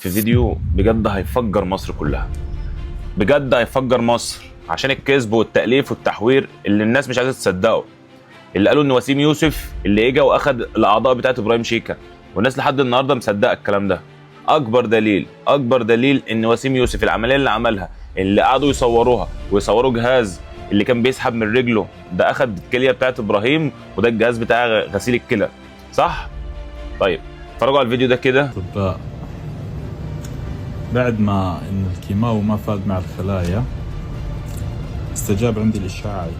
في فيديو بجد هيفجر مصر كلها، بجد هيفجر مصر عشان الكذب والتأليف والتحوير اللي الناس مش عايزه تصدقه. اللي قالوا ان وسيم يوسف اللي اجى واخد الاعضاء بتاعت ابراهيم شيكا، والناس لحد النهارده مصدقه الكلام ده. اكبر دليل ان وسيم يوسف العمليه اللي عملها، اللي قعدوا يصوروها ويصوروا جهاز اللي كان بيسحب من رجله ده اخد الكليه بتاعت ابراهيم، وده الجهاز بتاع غسيل الكلى، صح؟ طيب اتفرجوا على الفيديو ده كده. طب بعد ما ان الكيماوي ما فاد مع الخلايا، استجاب عندي الاشعاعي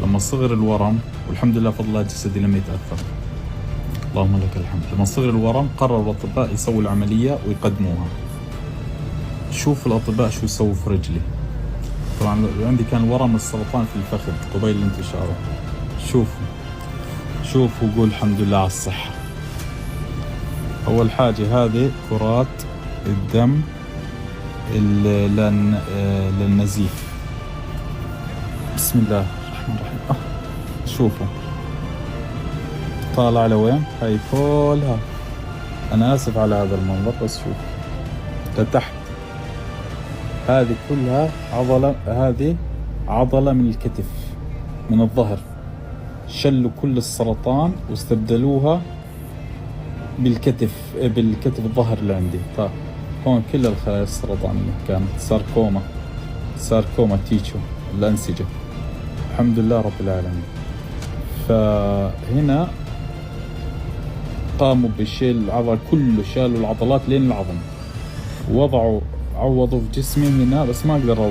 لما صغر الورم، والحمد لله فضل الله جسدي لم يتاثر، اللهم لك الحمد. لما صغر الورم قرر الاطباء يسووا العمليه ويقدموها. شوف الاطباء شو يسووا في رجلي. طبعا عندي كان ورم السرطان في الفخذ قبيل الانتشار. شوفوا وقول الحمد لله على الصحه. اول حاجه هذه كرات الدم للنزيف. بسم الله الرحمن الرحيم. شوفوا طالع لوين، هاي كلها. انا اسف على هذا المنظر بس شوف لتحت، هذه كلها عضلة، هذه عضلة من الكتف من الظهر. شلوا كل السرطان واستبدلوها بالكتف الظهر اللي عندي. طيب هون كل الخلايا السرطانية كانت ساركوما تيتشو الأنسجة، الحمد لله رب العالمين. فهنا قاموا بشيل العضل كله، شالوا العضلات لين العظم، عوضوا في جسمي هنا، بس ما اقدر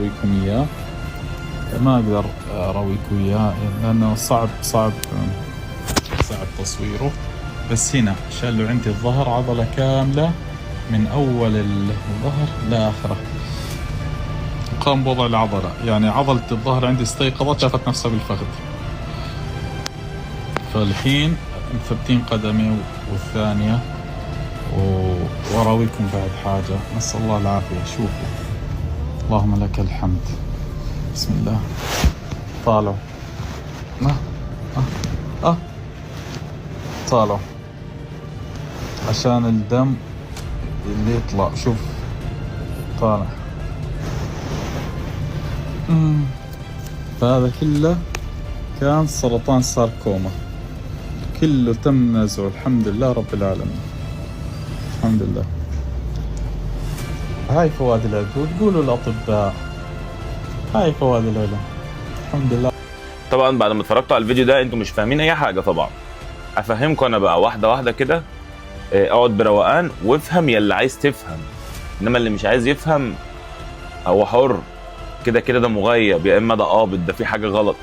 اراويكم اياه لانه صعب تصويره. بس هنا شالوا عندي الظهر عضلة كاملة من اول الظهر لاخره. قام بوضع العضلة، يعني عضلة الظهر عندي استيقظت شافت نفسها بالفخذ. فالحين مثبتين قدمي والثانية، وراويكم بعد حاجة نسأل الله العافية. شوفوا اللهم لك الحمد. بسم الله. طالعوا طالعوا عشان الدم اللي يطلع. شوف طالع. فهذا كله كان سرطان ساركوما، كله تم نزعه الحمد لله رب العالمين. الحمد لله. هاي فوائد العلم، وتقولوا الأطباء هاي فوائد العلم. الحمد لله. طبعا بعد ما اتفرجتوا على الفيديو ده انتوا مش فاهمين اي حاجه. طبعا افهمكم انا بقى واحده واحده كده. اقعد بروقان وافهم يا اللي عايز تفهم، انما اللي مش عايز يفهم هو حر. كده ده مغيب، يا اما ده قابض، ده في حاجه غلط،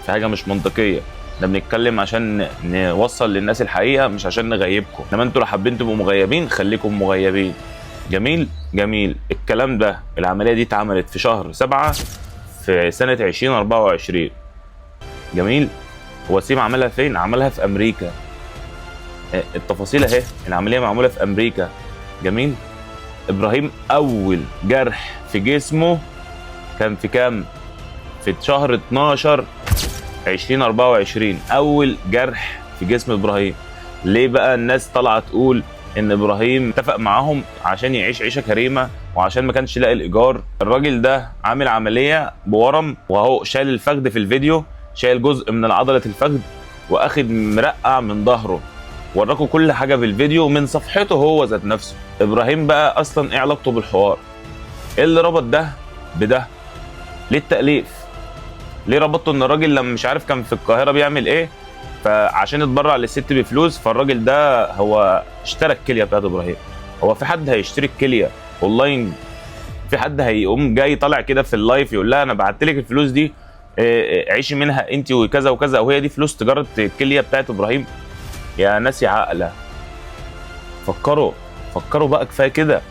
في حاجه مش منطقيه. ده بنتكلم عشان نوصل للناس الحقيقه، مش عشان نغيبكم. انما انتوا لو حابين تبقوا مغيبين خليكم مغيبين. جميل. الكلام ده، العمليه دي اتعملت في شهر 7 في سنه 2024. جميل. وسيم عملها فين؟ عملها في امريكا. التفاصيل اهي، العمليه معموله في امريكا. جميل. ابراهيم اول جرح في جسمه كان في كام؟ في شهر 12 2024. اول جرح في جسم ابراهيم. ليه بقى الناس طالعه تقول ان ابراهيم اتفق معاهم عشان يعيش عيشه كريمه وعشان ما كانش لاقي الايجار؟ الراجل ده عامل عمليه بورم، وهو شايل الفخذ في الفيديو، شايل جزء من عضله الفخذ واخد مرقع من ظهره. وراكم كل حاجه في الفيديو من صفحته هو ذات نفسه. ابراهيم بقى اصلا ايه علاقته بالحوار؟ ايه اللي ربط ده بده؟ ليه التأليف؟ ليه ربطته ان الراجل لما مش عارف كان في القاهره بيعمل ايه، فعشان يتبرع للست بفلوس فالراجل ده هو اشترى الكليه بتاعت ابراهيم؟ هو في حد هيشتري الكليه اونلاين؟ في حد هيقوم جاي طالع كده في اللايف يقول لها انا بعت لك الفلوس دي عيشي منها انت وكذا وكذا، وهي دي فلوس تجاره الكليه بتاعت ابراهيم؟ يا ناس يا عاقله، فكروا بقى، كفايه كده.